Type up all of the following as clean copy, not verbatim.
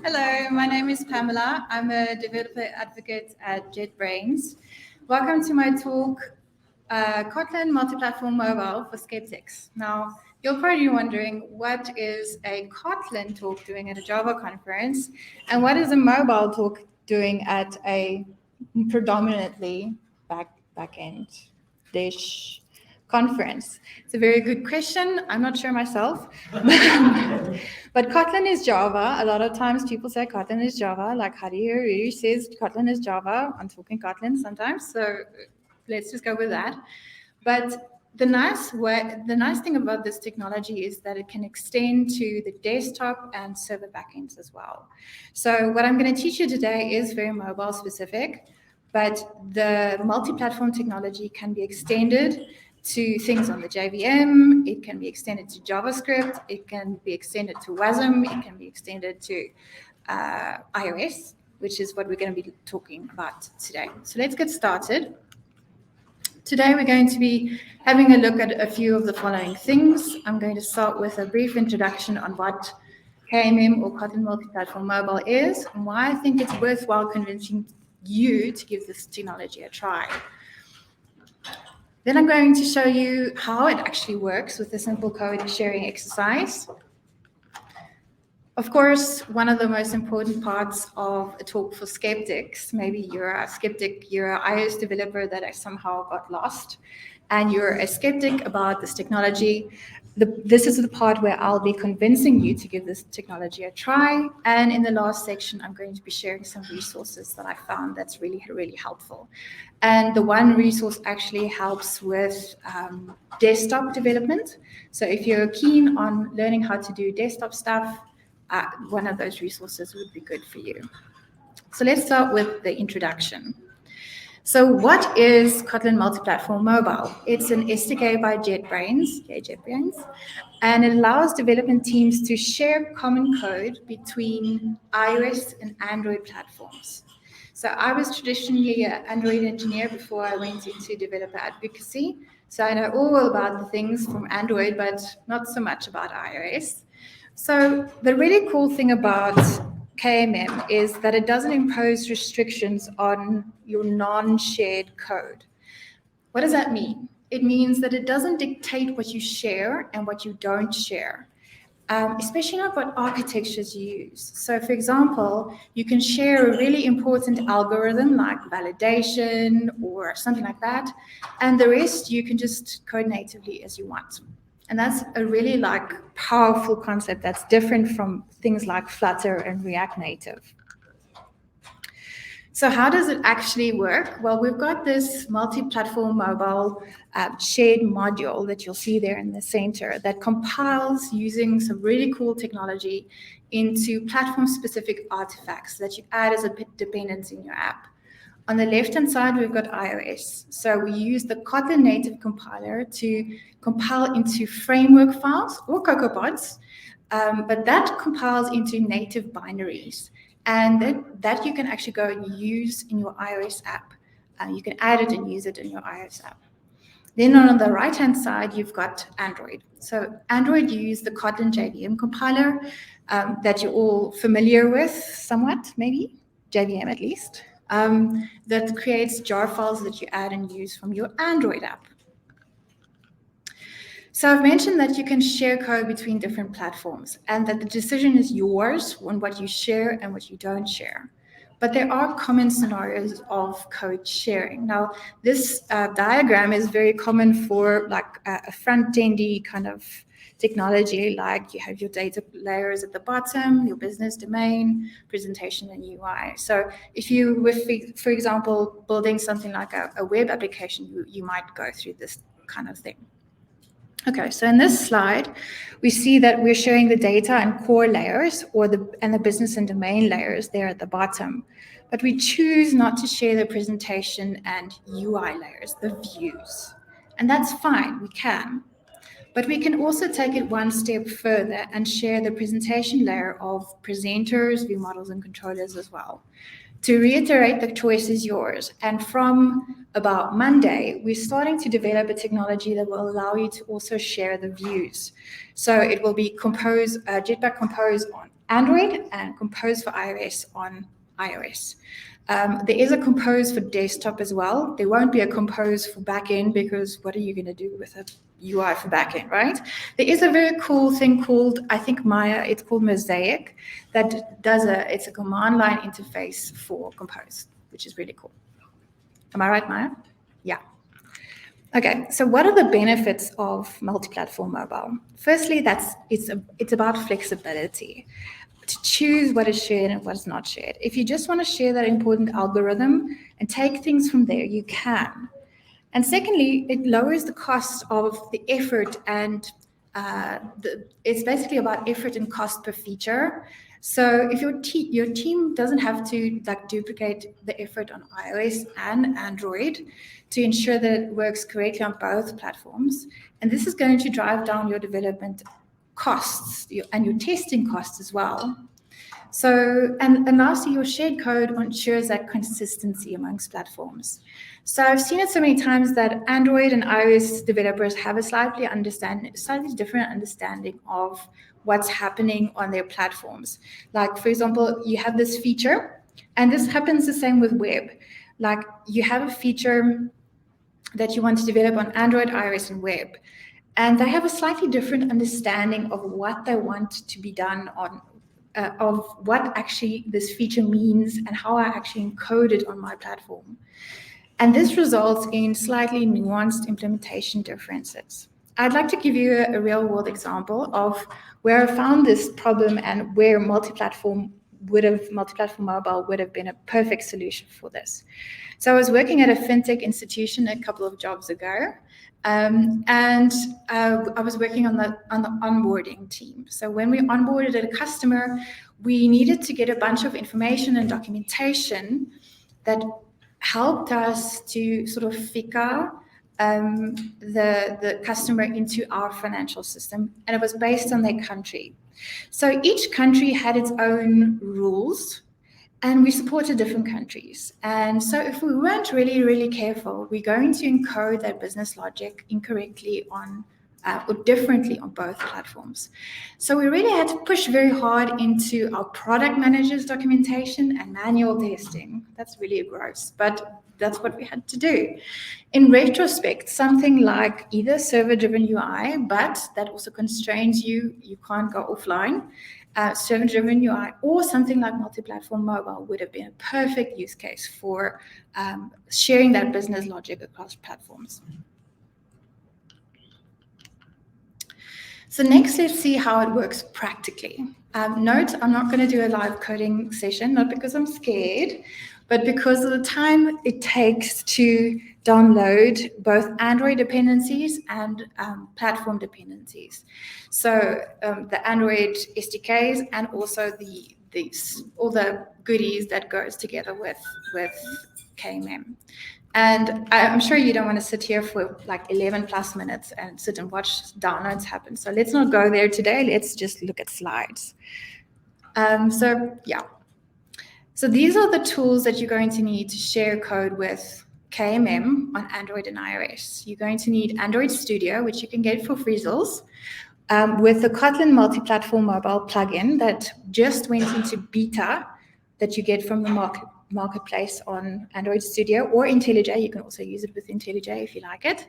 Hello, my name is Pamela. I'm a developer advocate at JetBrains. Welcome to my talk, Kotlin Multiplatform Mobile for Skeptics. Now, you're probably wondering, what is a Kotlin talk doing at a Java conference, and what is a mobile talk doing at a predominantly back-end-ish conference? It's a very good question. I'm not sure myself. But Kotlin is Java. A lot of times people say Kotlin is Java, like Hadi says Kotlin is Java. I'm talking Kotlin sometimes, so let's just go with that. But the nice thing about this technology is that it can extend to the desktop and server backends as well. So what I'm going to teach you today is very mobile specific, but the multi-platform technology can be extended to things on the JVM, it can be extended to JavaScript, it can be extended to WASM, it can be extended to iOS, which is what we're going to be talking about today. So let's get started. Today we're going to be having a look at a few of the following things. I'm going to start with a brief introduction on what KMM or Kotlin Multiplatform Mobile is and why I think it's worthwhile convincing you to give this technology a try. Then I'm going to show you how it actually works with a simple code sharing exercise. Of course, one of the most important parts of a talk for skeptics, maybe you're a skeptic, you're an iOS developer that somehow got lost, and you're a skeptic about this technology. This is the part where I'll be convincing you to give this technology a try. And in the last section, I'm going to be sharing some resources that I found that's really, really helpful. And the one resource actually helps with desktop development. So if you're keen on learning how to do desktop stuff, one of those resources would be good for you. So let's start with the introduction. So what is Kotlin Multiplatform Mobile? It's an SDK by JetBrains, and it allows development teams to share common code between iOS and Android platforms. So I was traditionally an Android engineer before I went into developer advocacy. So I know all about the things from Android, but not so much about iOS. So the really cool thing about KMM is that it doesn't impose restrictions on your non-shared code. What does that mean? It means that it doesn't dictate what you share and what you don't share, especially not what architectures you use. So for example, you can share a really important algorithm like validation or something like that, and the rest you can just code natively as you want. And that's a really powerful concept that's different from things like Flutter and React Native. So how does it actually work? Well, we've got this multi-platform mobile shared module that you'll see there in the center that compiles using some really cool technology into platform-specific artifacts that you add as a dependency in your app. On the left-hand side, we've got iOS. So we use the Kotlin native compiler to compile into framework files or CocoaPods, but that compiles into native binaries. And that you can actually go and use in your iOS app. You can add it and use it in your iOS app. Then on the right-hand side, you've got Android. So Android, you use the Kotlin JVM compiler that you're all familiar with somewhat, maybe, JVM at least. That creates jar files that you add and use from your Android app. So I've mentioned that you can share code between different platforms and that the decision is yours on what you share and what you don't share. But there are common scenarios of code sharing. Now, this diagram is very common for a front-endy kind of technology, like you have your data layers at the bottom, your business domain, presentation, and UI. So if you were, for example, building something like a web application, you might go through this kind of thing. Okay, so in this slide, we see that we're showing the data and core layers and the business and domain layers there at the bottom. But we choose not to share the presentation and UI layers, the views. And that's fine, we can. But we can also take it one step further and share the presentation layer of presenters, view models, and controllers as well. To reiterate, the choice is yours. And from about Monday, we're starting to develop a technology that will allow you to also share the views. So it will be Jetpack Compose on Android and Compose for iOS on iOS. There is a Compose for desktop as well. There won't be a Compose for backend because what are you going to do with a UI for backend, right? There is a very cool thing called, I think Maya, it's called Mosaic, that does it's a command line interface for Compose, which is really cool. Am I right, Maya? Yeah. Okay, so what are the benefits of multi-platform mobile? Firstly, it's about flexibility, to choose what is shared and what is not shared. If you just want to share that important algorithm and take things from there, you can. And secondly, it lowers the cost of the effort, and it's basically about effort and cost per feature. So if your team doesn't have to duplicate the effort on iOS and Android to ensure that it works correctly on both platforms, and this is going to drive down your development costs and your testing costs as well. So, and lastly, your shared code ensures that consistency amongst platforms. So I've seen it so many times that Android and iOS developers have a slightly different understanding of what's happening on their platforms. Like, for example, you have this feature, and this happens the same with web. Like, you have a feature that you want to develop on Android, iOS, and web. And they have a slightly different understanding of what they want to be done on of what actually this feature means and how I actually encode it on my platform. And this results in slightly nuanced implementation differences. I'd like to give you a real-world example of where I found this problem and where multi-platform mobile would have been a perfect solution for this. So I was working at a fintech institution a couple of jobs ago, and I was working on the onboarding team. So when we onboarded a customer, we needed to get a bunch of information and documentation that helped us to sort of figure the customer into our financial system, and it was based on their country. So each country had its own rules, and we supported different countries. And so if we weren't really, really careful, we're going to encode that business logic incorrectly on or differently on both platforms. So we really had to push very hard into our product managers documentation and manual testing. That's really gross, but that's what we had to do. In retrospect, something like either server-driven UI, but that also constrains you can't go offline, server-driven UI, or something like multi-platform mobile would have been a perfect use case for sharing that business logic across platforms. So next, let's see how it works practically. Note, I'm not going to do a live coding session, not because I'm scared, but because of the time it takes to download both Android dependencies and platform dependencies. So the Android SDKs and also all the goodies that goes together with KMM. And I'm sure you don't want to sit here for like 11 plus minutes and sit and watch downloads happen. So let's not go there today. Let's just look at slides. So these are the tools that you're going to need to share code with KMM on Android and iOS. You're going to need Android Studio, which you can get for free with the Kotlin Multiplatform Mobile plugin that just went into beta that you get from the marketplace on Android Studio or IntelliJ. You can also use it with IntelliJ if you like it.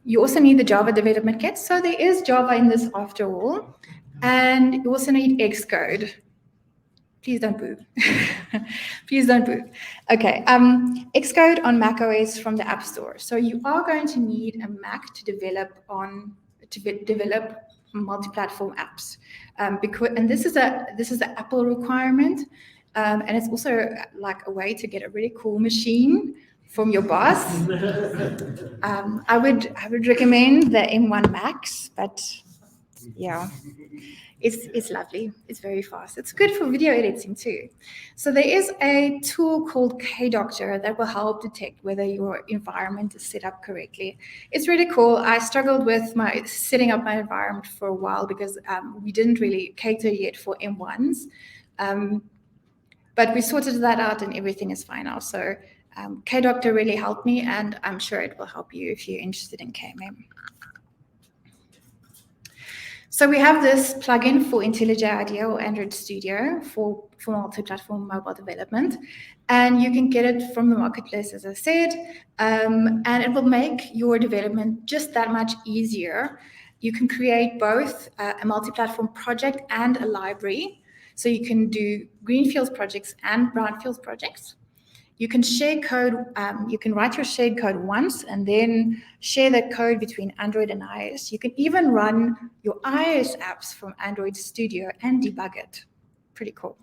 You also need the Java development kit. So there is Java in this after all. And you also need Xcode. Please don't boo. Please don't boo. Okay, Xcode on macOS from the App Store. So you are going to need a Mac to develop multi-platform apps. And this is an Apple requirement. And it's also like a way to get a really cool machine from your boss. I would recommend the M1 Max, but yeah, it's lovely. It's very fast. It's good for video editing too. So there is a tool called KDoctor that will help detect whether your environment is set up correctly. It's really cool. I struggled with setting up my environment for a while because we didn't really cater yet for M1s. But we sorted that out and everything is fine now. So KDoctor really helped me, and I'm sure it will help you if you're interested in KMM. So we have this plugin for IntelliJ IDEA or Android Studio for multi-platform mobile development, and you can get it from the marketplace, as I said, and it will make your development just that much easier. You can create both a multi-platform project and a library, so you can do greenfields projects and brownfields projects. You can share code, you can write your shared code once and then share that code between Android and iOS. You can even run your iOS apps from Android Studio and debug it. Pretty cool.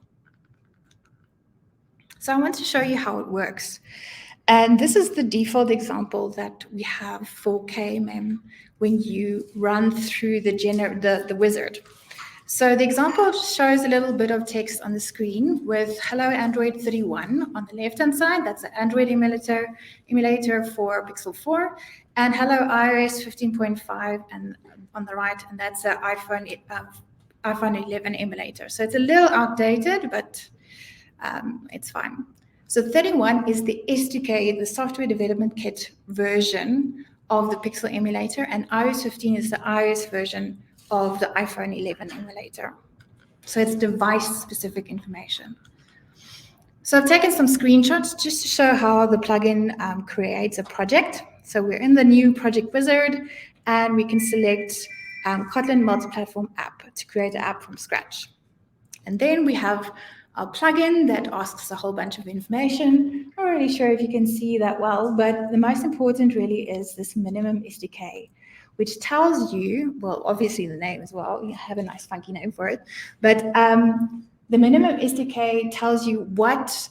So I want to show you how it works. And this is the default example that we have for KMM when you run through the wizard. So the example shows a little bit of text on the screen with Hello Android 31 on the left-hand side. That's an Android emulator for Pixel 4. And Hello iOS 15.5 and on the right, and that's an iPhone 11 emulator. So it's a little outdated, but it's fine. So 31 is the SDK, the software development kit version of the Pixel emulator, and iOS 15 is the iOS version of the iPhone 11 emulator. So it's device-specific information. So I've taken some screenshots just to show how the plugin creates a project. So we're in the new project wizard, and we can select Kotlin Multiplatform app to create an app from scratch. And then we have our plugin that asks a whole bunch of information. I'm not really sure if you can see that well, but the most important really is this minimum SDK, which tells you, well, obviously the name as well, you have a nice funky name for it, but the minimum SDK tells you what,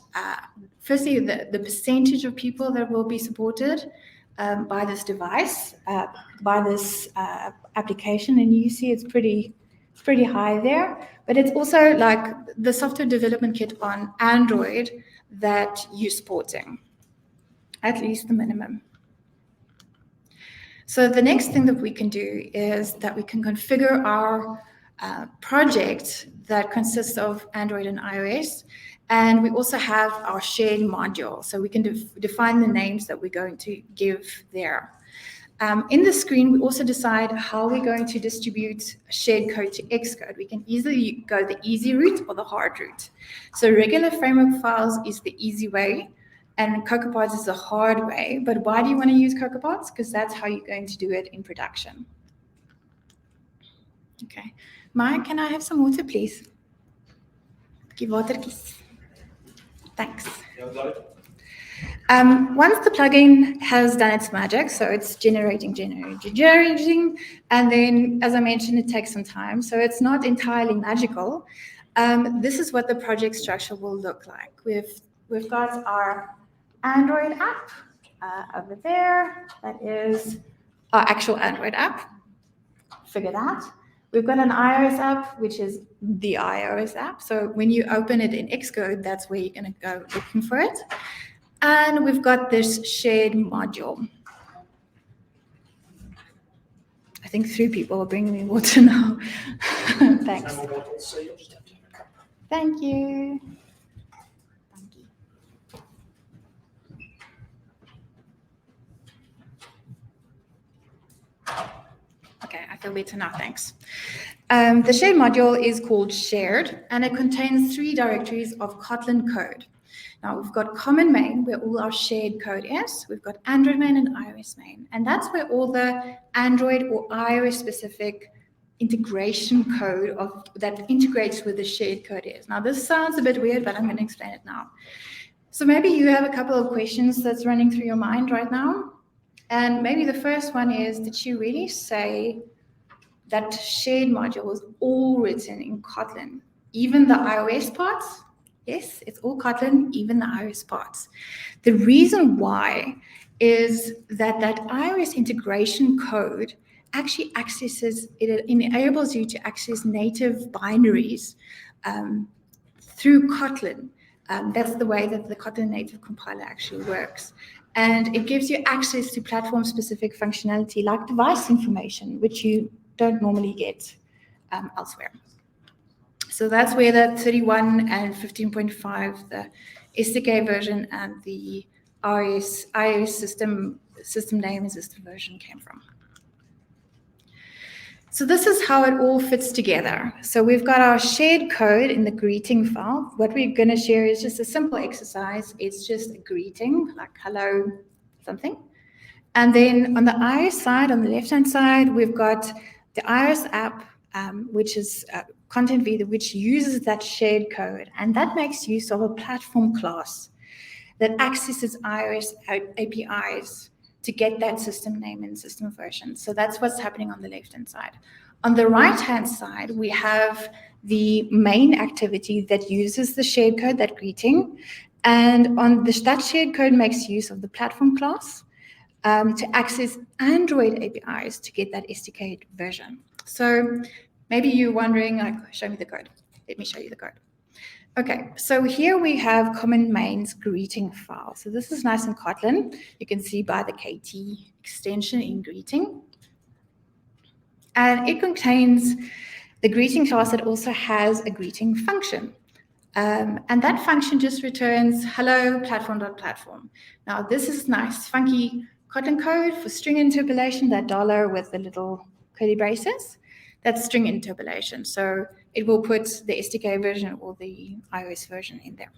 firstly, the percentage of people that will be supported by this device, by this application, and you see it's pretty high there, but it's also like the software development kit on Android that you're supporting, at least the minimum. So the next thing that we can do is that we can configure our project that consists of Android and iOS, and we also have our shared module, so we can define the names that we're going to give there. In the screen, we also decide how we're going to distribute shared code to Xcode. We can easily go the easy route or the hard route. So regular framework files is the easy way, and CocoaPods is the hard way. But why do you want to use CocoaPods? Because that's how you're going to do it in production. Okay. Maya, can I have some water, please? Give water, please. Thanks. Once the plugin has done its magic, so it's generating, and then, as I mentioned, it takes some time, so it's not entirely magical. This is what the project structure will look like. We've got our Android app over there. That is our actual Android app. Figure that. We've got an iOS app, which is the iOS app. So when you open it in Xcode, that's where you're going to go looking for it. And we've got this shared module. I think 3 people are bringing me water now. Thanks. Thank you. Okay, I feel better now, thanks. The shared module is called shared, and it contains 3 directories of Kotlin code. Now, we've got common main, where all our shared code is. We've got Android main and iOS main, and that's where all the Android or iOS-specific integration code that integrates with the shared code is. Now, this sounds a bit weird, but I'm going to explain it now. So maybe you have a couple of questions that's running through your mind right now. And maybe the first one is, did she really say that shared module is all written in Kotlin, even the iOS parts? Yes, it's all Kotlin, even the iOS parts. The reason why is that iOS integration code actually enables you to access native binaries through Kotlin. That's the way that the Kotlin native compiler actually works. And it gives you access to platform-specific functionality like device information, which you don't normally get elsewhere. So that's where the 31 and 15.5, the SDK version, and the iOS system name and system version came from. So this is how it all fits together. So we've got our shared code in the greeting file. What we're going to share is just a simple exercise. It's just a greeting, like hello something. And then on the iOS side, on the left-hand side, we've got the iOS app, which is content view, which uses that shared code. And that makes use of a platform class that accesses iOS APIs to get that system name and system version. So that's what's happening on the left-hand side. On the right-hand side, we have the main activity that uses the shared code, that greeting. And that shared code makes use of the platform class to access Android APIs to get that SDK version. So maybe you're wondering, like, show me the code. Let me show you the code. Okay, so here we have common main's greeting file. So this is nice in Kotlin. You can see by the KT extension in greeting. And it contains the greeting class that also has a greeting function. And that function just returns hello platform.platform. Now this is nice, funky Kotlin code for string interpolation, that dollar with the little curly braces. That's string interpolation. So it will put the SDK version or the iOS version in there.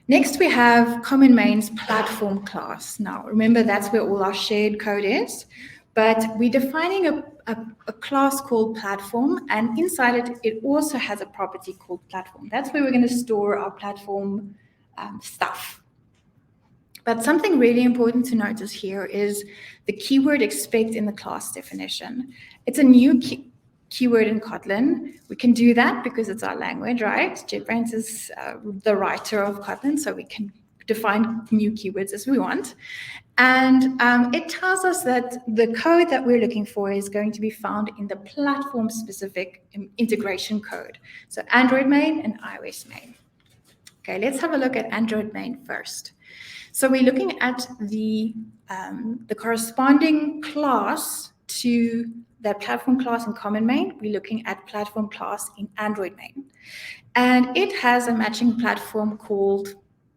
Next, we have common main's platform class. Now, remember, that's where all our shared code is, but we're defining a class called platform, and inside it, it also has a property called platform. That's where we're going to store our platform stuff. But something really important to notice here is the keyword expect in the class definition. It's a new keyword in Kotlin. We can do that because it's our language, right? JetBrains is the writer of Kotlin, so we can define new keywords as we want. And it tells us that the code that we're looking for is going to be found in the platform-specific integration code. So Android main and iOS main. Okay, let's have a look at Android main first. So we're looking at the corresponding class to that platform class in common main. We're looking at platform class in Android main. And it has a matching platform called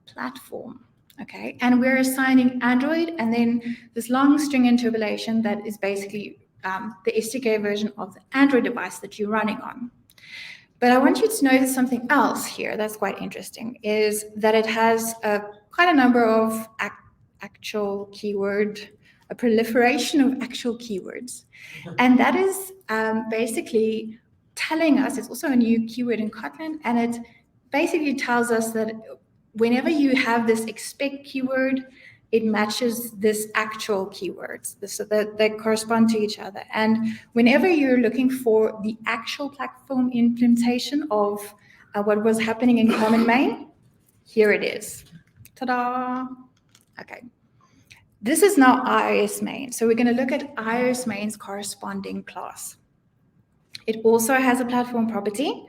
platform. Okay, and we're assigning Android and then this long string interpolation that is basically the SDK version of the Android device that you're running on. But I want you to notice something else here that's quite interesting, is that it has quite a number of actual keyword, a proliferation of actual keywords. And that is basically telling us, it's also a new keyword in Kotlin, and it basically tells us that whenever you have this expect keyword, it matches this actual keywords so that they correspond to each other. And whenever you're looking for the actual platform implementation of what was happening in common main, here it is. Ta-da! Okay. This is now iOS main. So we're going to look at iOS main's corresponding class. It also has a platform property.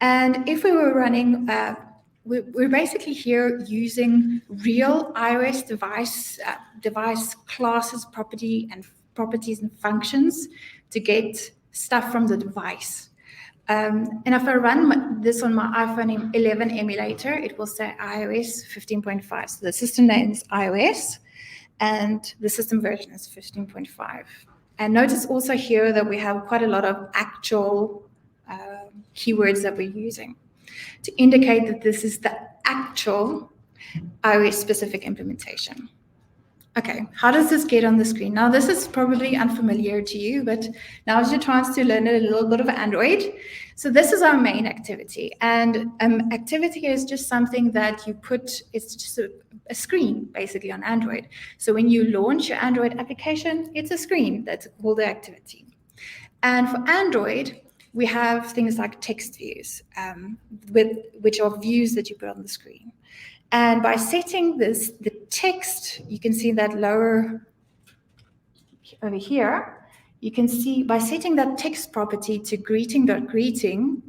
And if we were running we're basically here using real iOS device classes, properties and functions to get stuff from the device. And if I run this on my iPhone 11 emulator, it will say iOS 15.5. So the system name is iOS, and the system version is 15.5. And notice also here that we have quite a lot of actual keywords that we're using to indicate that this is the actual iOS-specific implementation. Okay, how does this get on the screen? Now, this is probably unfamiliar to you, but now is your chance to learn a little bit of Android. So this is our main activity, and activity is just something that you put, it's just a screen, basically, on Android. So when you launch your Android application, it's a screen that's called the activity. And for Android, we have things like text views, which are views that you put on the screen. And by setting the text, you can see that lower over here, you can see by setting that text property to greeting.greeting,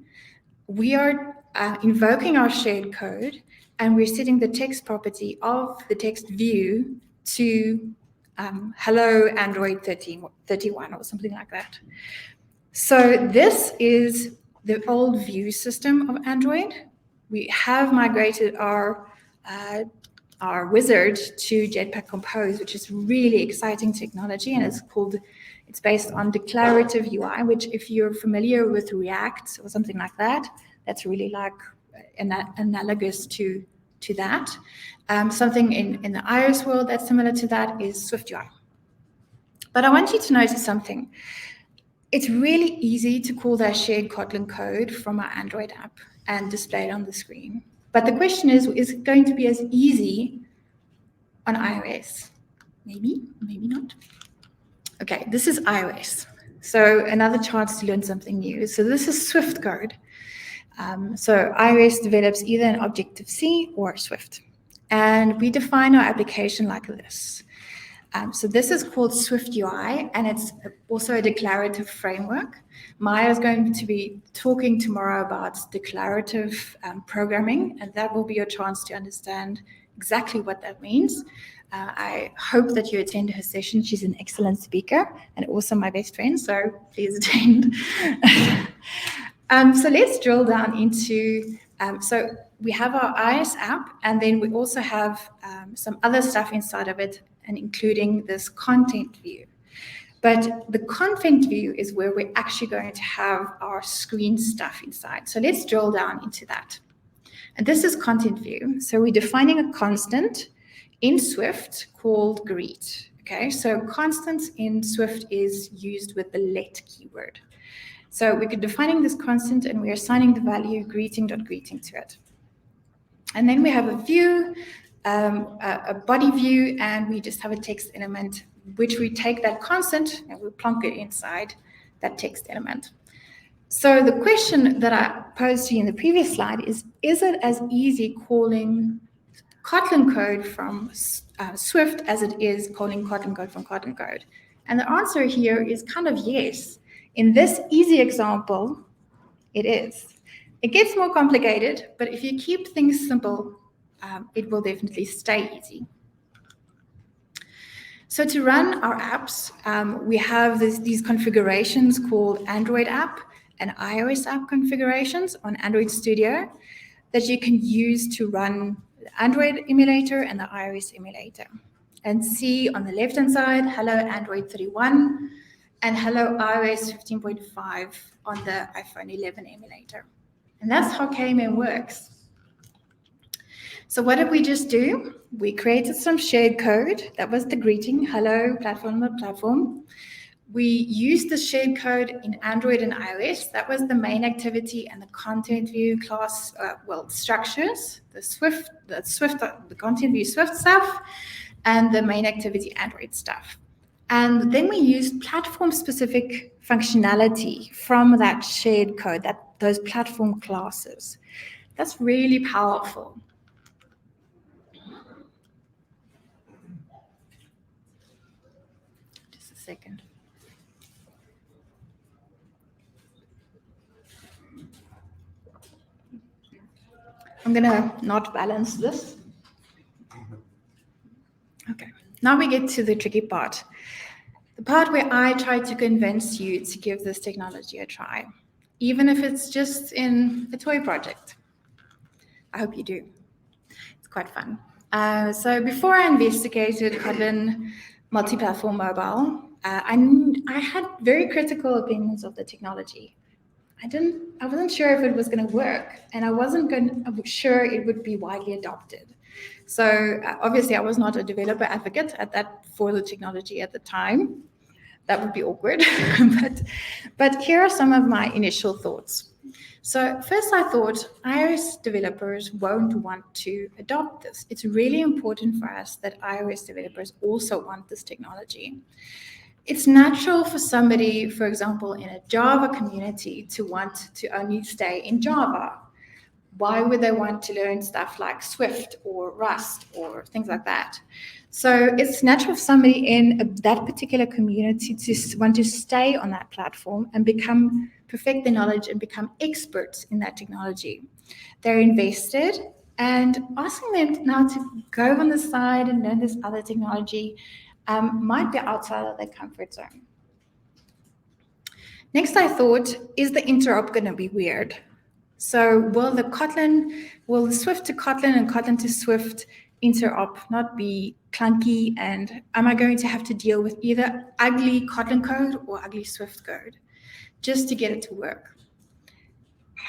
we are invoking our shared code, and we're setting the text property of the text view to hello Android 31 or something like that. So this is the old view system of Android. We have migrated our wizard to Jetpack Compose, which is really exciting technology, and it It's based on declarative UI, which if you're familiar with React or something like that, that's really like analogous to that. Something in the iOS world that's similar to that is SwiftUI. But I want you to notice something. It's really easy to call that shared Kotlin code from our Android app and display it on the screen. But the question is it going to be as easy on iOS? Maybe, maybe not. Okay, this is iOS. So another chance to learn something new. So this is Swift code. So iOS develops either an Objective-C or Swift. And we define our application like this. So this is called SwiftUI, and it's also a declarative framework. Maya is going to be talking tomorrow about declarative programming, and that will be your chance to understand exactly what that means. I hope that you attend her session. She's an excellent speaker and also my best friend, so please attend. So let's drill down into, so we have our iOS app, and then we also have some other stuff inside of it, and including this content view. But the content view is where we're actually going to have our screen stuff inside. So let's drill down into that. And this is content view. So we're defining a constant in Swift called greet. Okay, so constant in Swift is used with the let keyword. So we're defining this constant and we're assigning the value greeting.greeting to it. And then we have a view, a body view, and we just have a text element, which we take that constant and we plonk it inside that text element. So the question that I posed to you in the previous slide is it as easy calling Kotlin code from Swift as it is calling Kotlin code from Kotlin code? And the answer here is kind of yes. In this easy example, it is. It gets more complicated, but if you keep things simple, it will definitely stay easy. So to run our apps, we have these configurations called Android app and iOS app configurations on Android Studio that you can use to run the Android emulator and the iOS emulator. And see on the left-hand side, hello Android 31 and hello iOS 15.5 on the iPhone 11 emulator. And that's how KMM works. So what did we just do? We created some shared code. That was the greeting, hello platform. We used the shared code in Android and iOS. That was the main activity and the content view class, structures, the content view Swift stuff, and the main activity Android stuff. And then we used platform-specific functionality from that shared code, those platform classes. That's really powerful. Just a second. I'm going to not balance this. Okay, now we get to the tricky part. The part where I try to convince you to give this technology a try, even if it's just in a toy project. I hope you do. It's quite fun. So before I investigated Kotlin Multiplatform Mobile, I had very critical opinions of the technology. I wasn't sure if it was going to work, and I wasn't sure it would be widely adopted. So obviously I was not a developer advocate for the technology at the time. That would be awkward. but here are some of my initial thoughts. So first I thought iOS developers won't want to adopt this. It's really important for us that iOS developers also want this technology. It's natural for somebody, for example, in a Java community to want to only stay in Java. Why would they want to learn stuff like Swift or Rust or things like that? So it's natural for somebody in that particular community to want to stay on that platform and perfect their knowledge and become experts in that technology. They're invested, and asking them now to go on the side and learn this other technology might be outside of their comfort zone. Next, I thought, is the interop going to be weird? So will the Swift to Kotlin and Kotlin to Swift interop not be clunky, and am I going to have to deal with either ugly Kotlin code or ugly Swift code just to get it to work?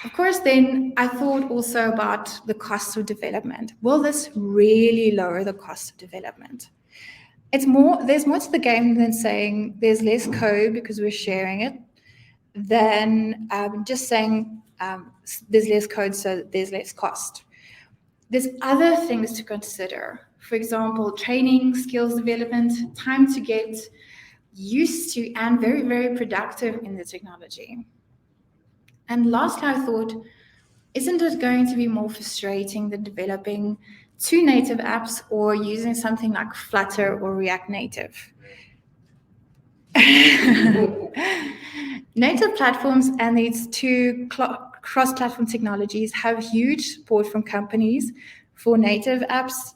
Of course, then I thought also about the cost of development. Will this really lower the cost of development? There's more to the game than saying there's less code because we're sharing it, than just saying there's less code, so there's less cost. There's other things to consider. For example, training, skills development, time to get used to and very, very productive in the technology. And lastly, I thought, isn't it going to be more frustrating than developing 2 native apps or using something like Flutter or React Native? Native platforms and these 2 cross-platform technologies have huge support from companies for native apps,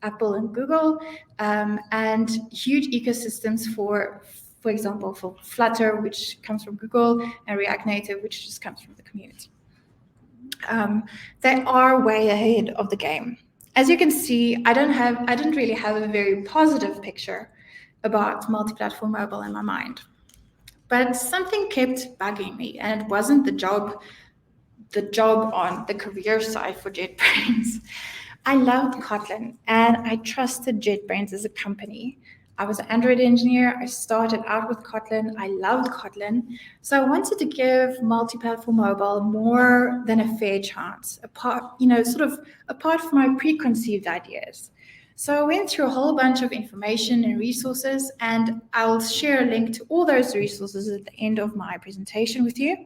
Apple and Google, and huge ecosystems for example, for Flutter, which comes from Google, and React Native, which just comes from the community. They are way ahead of the game. As you can see, I didn't really have a very positive picture about multi-platform mobile in my mind. But something kept bugging me, and it wasn't the job on the career side for JetBrains. I loved Kotlin, and I trusted JetBrains as a company. I was an Android engineer. I started out with Kotlin. I loved Kotlin. So I wanted to give multi-platform mobile more than a fair chance, apart from my preconceived ideas. So I went through a whole bunch of information and resources, and I'll share a link to all those resources at the end of my presentation with you.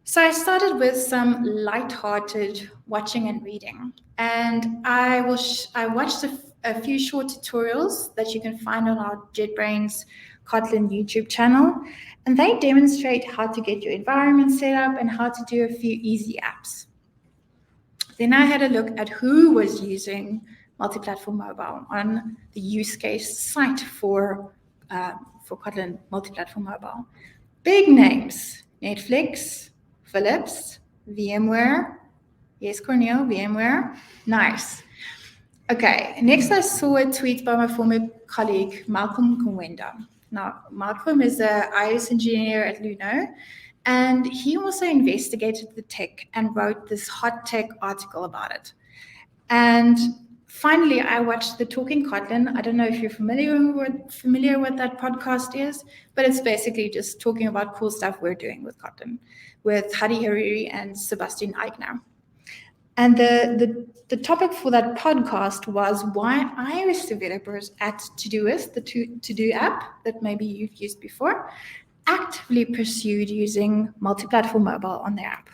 So I started with some light-hearted watching and reading, and I watched a few short tutorials that you can find on our JetBrains Kotlin YouTube channel, and they demonstrate how to get your environment set up and how to do a few easy apps. Then I had a look at who was using multi-platform mobile on the use case site for Kotlin multi-platform mobile. Big names: Netflix, Philips, VMware. Yes, Cornel, VMware. Nice. Okay, next I saw a tweet by my former colleague, Malcolm Kawenda. Now, Malcolm is an iOS engineer at Luno, and he also investigated the tech and wrote this hot tech article about it. And finally, I watched the Talking Kotlin. I don't know if you're familiar with that podcast is, but it's basically just talking about cool stuff we're doing with Kotlin, with Hadi Hariri and Sebastian Eigner. And the topic for that podcast was why iOS developers at Todoist, the To-Do app that maybe you've used before, actively pursued using multi-platform mobile on their app.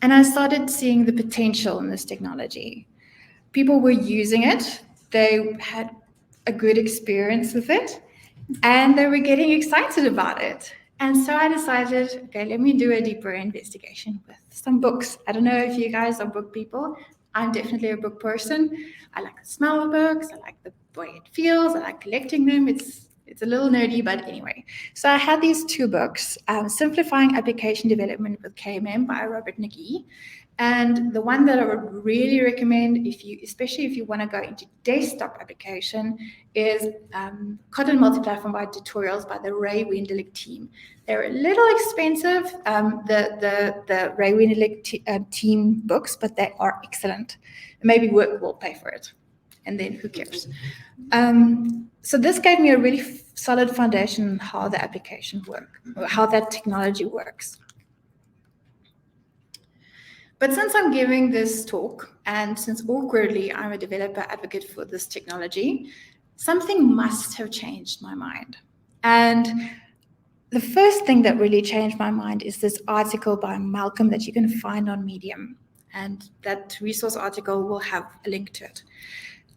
And I started seeing the potential in this technology. People were using it, they had a good experience with it, and they were getting excited about it. And so I decided, okay, let me do a deeper investigation with some books. I don't know if you guys are book people. I'm definitely a book person. I like the smell of books. I like the way it feels. I like collecting them. It's a little nerdy, but anyway. So I had these 2 books, Simplifying Application Development with KMM by Robert McGee. And the one that I would really recommend, especially if you want to go into desktop application, is Kotlin Multiplatform Tutorials by the Ray Wenderlich team. They're a little expensive, the Ray Wenderlich team books, but they are excellent. Maybe work will pay for it, and then who cares? So this gave me a really solid foundation on how the application works, how that technology works. But since I'm giving this talk, and since awkwardly I'm a developer advocate for this technology, something must have changed my mind. And the first thing that really changed my mind is this article by Malcolm that you can find on Medium. And that resource article will have a link to it.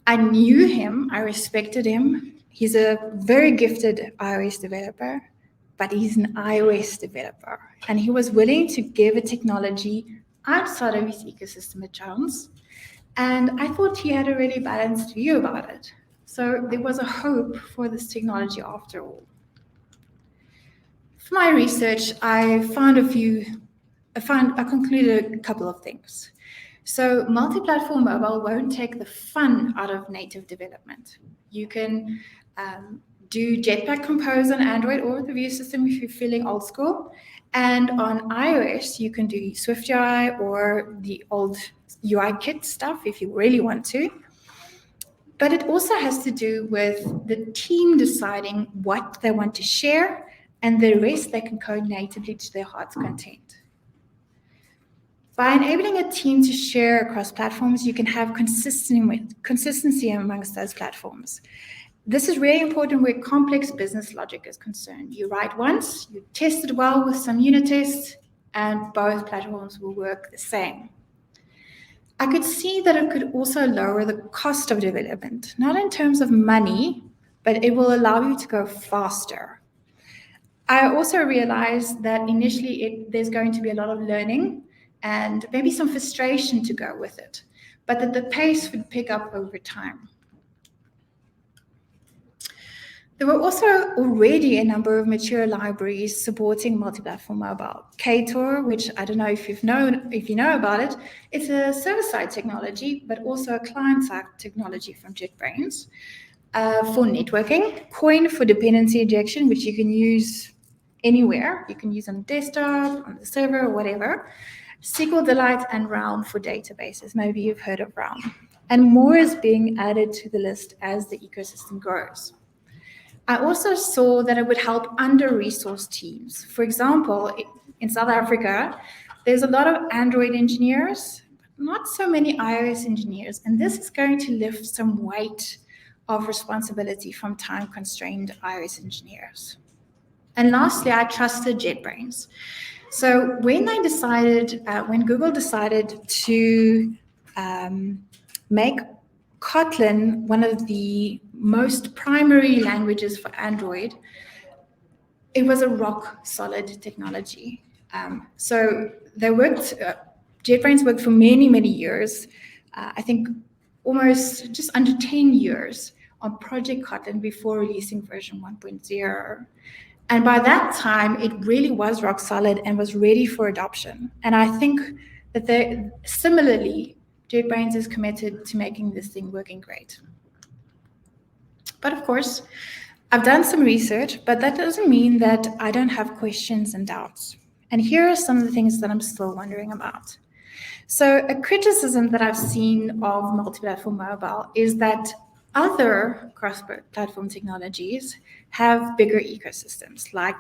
I knew him, I respected him. He's a very gifted iOS developer, but he's an iOS developer. And he was willing to give a technology outside of his ecosystem a chance. And I thought he had a really balanced view about it. So there was a hope for this technology after all. For my research, I concluded a couple of things. So multi-platform mobile won't take the fun out of native development. You can do Jetpack Compose on Android or the View system if you're feeling old school. And on iOS, you can do SwiftUI or the old UI kit stuff if you really want to. But it also has to do with the team deciding what they want to share, and the rest they can code natively to their heart's content. By enabling a team to share across platforms, you can have consistency amongst those platforms. This is really important where complex business logic is concerned. You write once, you test it well with some unit tests, and both platforms will work the same. I could see that it could also lower the cost of development, not in terms of money, but it will allow you to go faster. I also realized that initially there's going to be a lot of learning and maybe some frustration to go with it, but that the pace would pick up over time. There were also already a number of mature libraries supporting multi-platform mobile. Ktor, which I don't know if you know about it, it's a server-side technology, but also a client-side technology from JetBrains for networking. Coin for dependency injection, which you can use anywhere. You can use on desktop, on the server, or whatever. SQLite and Realm for databases. Maybe you've heard of Realm. And more is being added to the list as the ecosystem grows. I also saw that it would help under-resourced teams. For example, in South Africa, there's a lot of Android engineers, but not so many iOS engineers, and this is going to lift some weight of responsibility from time-constrained iOS engineers. And lastly, I trusted JetBrains. So when Google decided to make Kotlin one of the most primary languages for Android, it was a rock solid technology. So they JetBrains worked for many, many years, I think almost just under 10 years on Project Kotlin before releasing version 1.0. And by that time, it really was rock solid and was ready for adoption. And I think that similarly, JetBrains is committed to making this thing working great. But of course, I've done some research, but that doesn't mean that I don't have questions and doubts. And here are some of the things that I'm still wondering about. So a criticism that I've seen of multi-platform mobile is that other cross-platform technologies have bigger ecosystems, like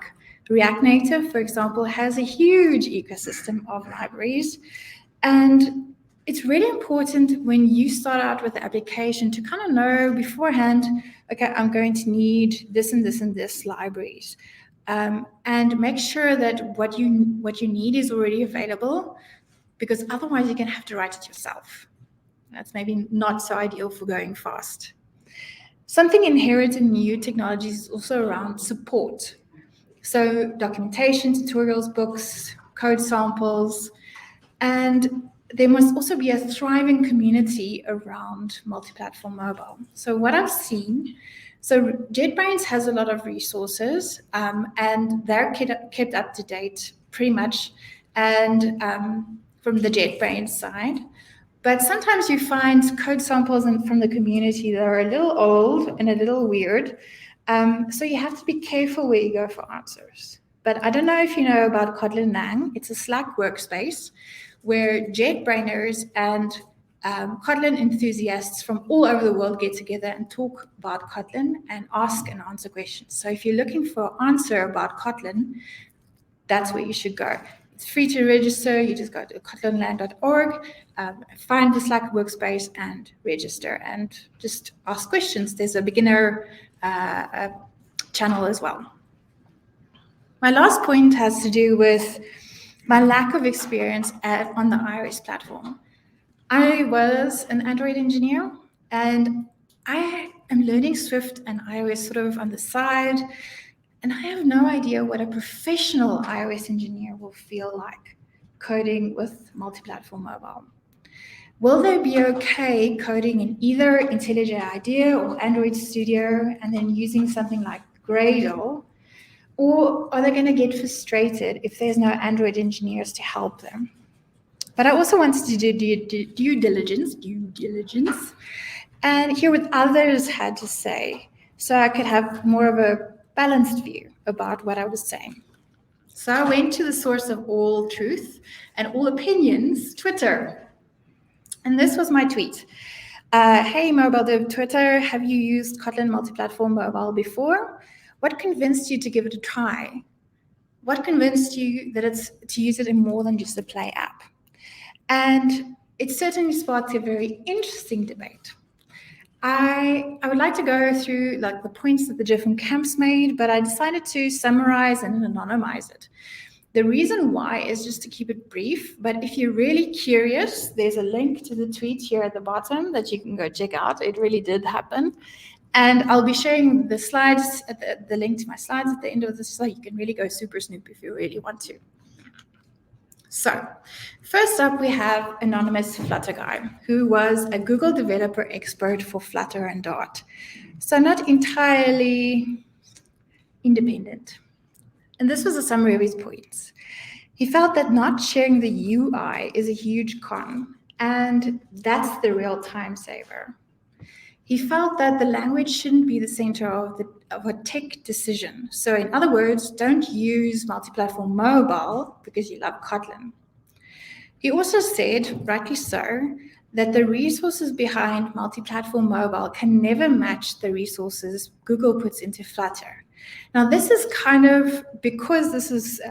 React Native, for example, has a huge ecosystem of libraries. And it's really important when you start out with the application to kind of know beforehand, okay, I'm going to need this and this and this libraries. And make sure that what you need is already available, because otherwise you're going to have to write it yourself. That's maybe not so ideal for going fast. Something inherent in new technologies is also around support. So documentation, tutorials, books, code samples, and there must also be a thriving community around multi-platform mobile. So what I've seen, so JetBrains has a lot of resources, and they're kept up to date pretty much, and from the JetBrains side. But sometimes you find code samples from the community that are a little old and a little weird. So you have to be careful where you go for answers. But I don't know if you know about Kotlin Lang. It's a Slack workspace where JetBrainers and Kotlin enthusiasts from all over the world get together and talk about Kotlin and ask and answer questions. So if you're looking for an answer about Kotlin, that's where you should go. It's free to register. You just go to kotlinlang.org, find the Slack workspace and register and just ask questions. There's a beginner channel as well. My last point has to do with my lack of experience on the iOS platform. I was an Android engineer, and I am learning Swift and iOS sort of on the side, and I have no idea what a professional iOS engineer will feel like coding with multi-platform mobile. Will they be okay coding in either IntelliJ IDEA or Android Studio and then using something like Gradle? Or are they going to get frustrated if there's no Android engineers to help them? But I also wanted to do due diligence, and hear what others had to say so I could have more of a balanced view about what I was saying. So I went to the source of all truth and all opinions, Twitter. And this was my tweet. Hey, mobile dev Twitter, have you used Kotlin Multiplatform Mobile before? What convinced you to give it a try? What convinced you that it's to use it in more than just a Play app? And it certainly sparked a very interesting debate. I would like to go through like the points that the different camps made, but I decided to summarize and anonymize it. The reason why is just to keep it brief, but if you're really curious, there's a link to the tweet here at the bottom that you can go check out. It really did happen. And I'll be sharing the slides, the link to my slides at the end of this, so you can really go super snoop if you really want to. So, first up, we have anonymous Flutter guy, who was a Google developer expert for Flutter and Dart. So not entirely independent. And this was a summary of his points. He felt that not sharing the UI is a huge con, and that's the real time saver. He felt that the language shouldn't be the center of a tech decision. So in other words, don't use multi-platform mobile because you love Kotlin. He also said, rightly so, that the resources behind multi-platform mobile can never match the resources Google puts into Flutter. Now, this is kind of, because this is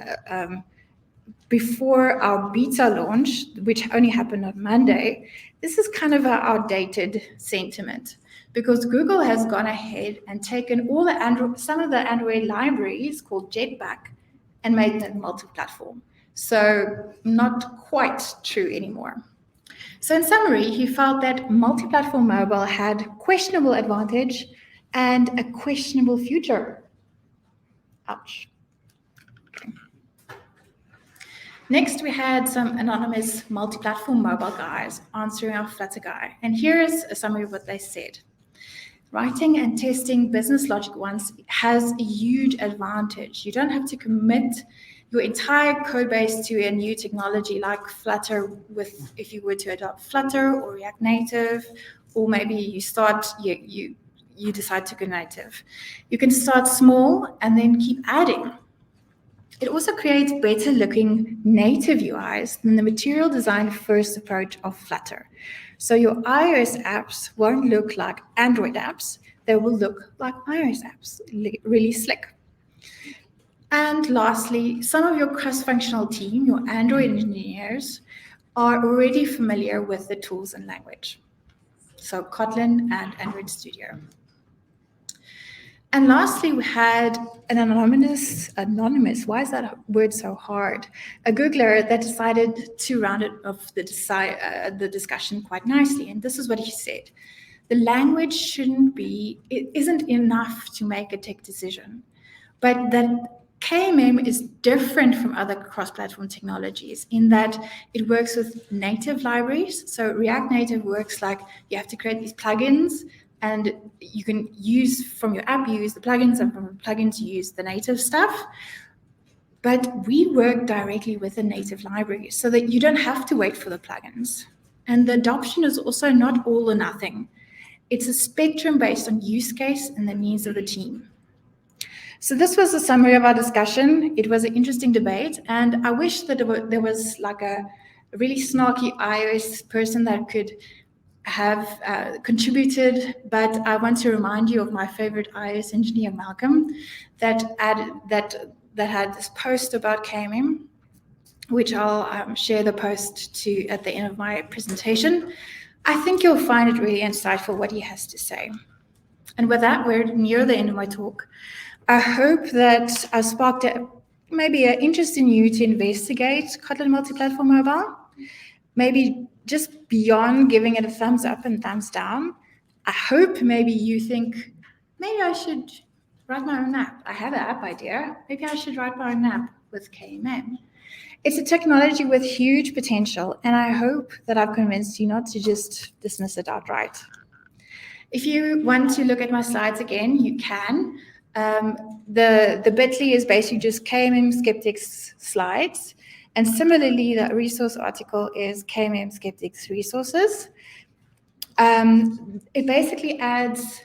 before our beta launch, which only happened on Monday, this is kind of an outdated sentiment, because Google has gone ahead and taken all the some of the Android libraries called JetBrains and made them multi-platform. So not quite true anymore. So in summary, he felt that multi-platform mobile had questionable advantage and a questionable future. Ouch. Okay. Next, we had some anonymous multi-platform mobile guys answering our Flutter guy. And here is a summary of what they said. Writing and testing business logic once has a huge advantage. You don't have to commit your entire code base to a new technology like Flutter if you were to adopt Flutter or React Native, or maybe you decide to go native. You can start small and then keep adding. It also creates better looking native UIs than the material design first approach of Flutter. So your iOS apps won't look like Android apps. They will look like iOS apps, really slick. And lastly, some of your cross-functional team, your Android engineers, are already familiar with the tools and language. So Kotlin and Android Studio. And lastly, we had an anonymous, why is that word so hard? A Googler that decided to round it off the discussion quite nicely. And this is what he said. The language it isn't enough to make a tech decision, but that KMM is different from other cross-platform technologies in that it works with native libraries. So React Native works like you have to create these plugins, and you can use from your app, you use the plugins, and from the plugins, you use the native stuff. But we work directly with the native library so that you don't have to wait for the plugins. And the adoption is also not all or nothing. It's a spectrum based on use case and the needs of the team. So this was a summary of our discussion. It was an interesting debate, and I wish that there was like a really snarky iOS person that could have contributed, but I want to remind you of my favorite iOS engineer, Malcolm, that had this post about KMM, which I'll share the post to at the end of my presentation. I think you'll find it really insightful what he has to say. And with that, we're near the end of my talk. I hope that I sparked maybe an interest in you to investigate Kotlin Multiplatform Mobile. Maybe just beyond giving it a thumbs up and thumbs down, I hope maybe you think, maybe I should write my own app. I have an app idea. Maybe I should write my own app with KMM. It's a technology with huge potential, and I hope that I've convinced you not to just dismiss it outright. If you want to look at my slides again, you can. The bit.ly is basically just KMM Skeptics slides. And similarly, the resource article is KMM Skeptics Resources. It basically adds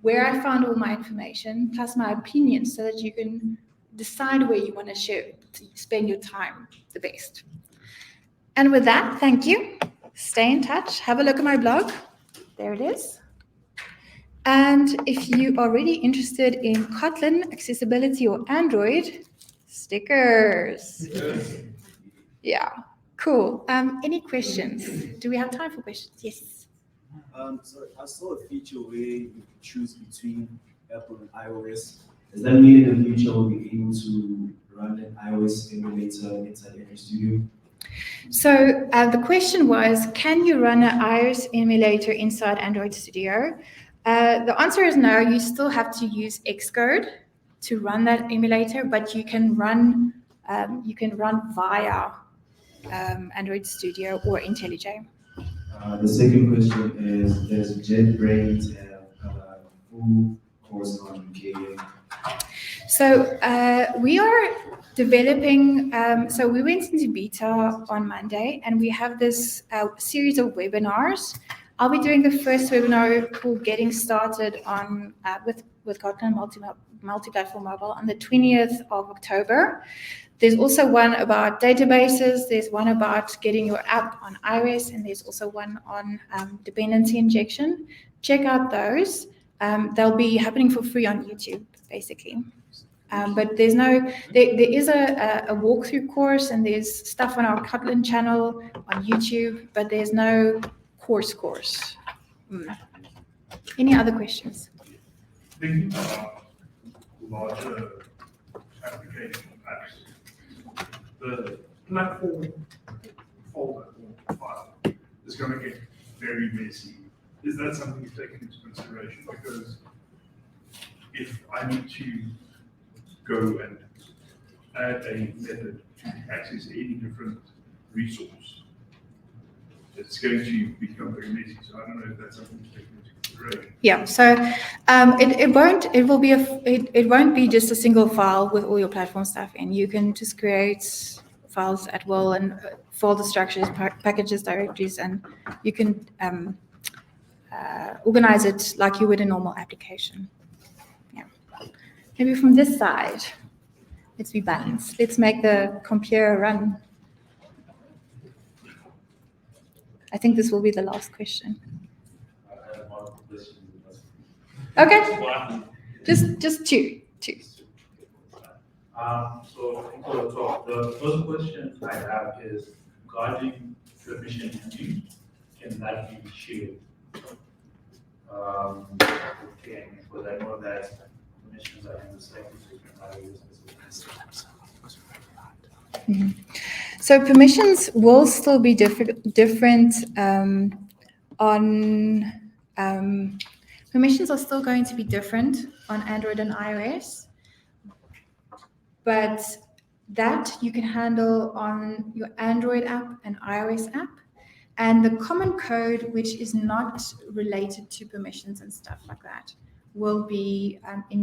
where I found all my information plus my opinion so that you can decide where you want to spend your time the best. And with that, thank you. Stay in touch. Have a look at my blog. There it is. And if you are really interested in Kotlin, accessibility, or Android, stickers. Yeah, cool. Any questions? Do we have time for questions? Yes. So I saw a feature where you could choose between Apple and iOS. Does that mean in the future we'll be able to run an iOS emulator inside Android Studio? So the question was, can you run an iOS emulator inside Android Studio? The answer is no. You still have to use Xcode to run that emulator, but you can run via Android Studio or IntelliJ. The second question is, does JetBrains have a full course on KM? So we are developing, so we went into beta on Monday, and we have this series of webinars. I'll be doing the first webinar called Getting Started on with Kotlin Multiplatform Mobile on the 20th of October. There's also one about databases. There's one about getting your app on iOS, and there's also one on dependency injection. Check out those. They'll be happening for free on YouTube, basically. But there is a walkthrough course, and there's stuff on our Kotlin channel on YouTube, but there's no course. Any other questions? Thinking about larger application apps, the platform folder or file is going to get very messy. Is that something you've taken into consideration? Because if I need to go and add a method to access any different resource, it's going to become very messy. So I don't know if that's something you've taken into consideration. Yeah, so it won't be just a single file with all your platform stuff in. You can just create files at will and folder structures, packages, directories, and you can organize it like you would a normal application. Yeah. Maybe from this side, let's be balanced. Let's make the computer run. I think this will be the last question. Okay. Just two. So the first question I have is regarding permission view. Can that be shared? Okay, because I know that permissions are in the slightly different areas. Mm-hmm. So permissions will still be different on. Permissions are still going to be different on Android and iOS, but that you can handle on your Android app and iOS app. And the common code, which is not related to permissions and stuff like that, will be in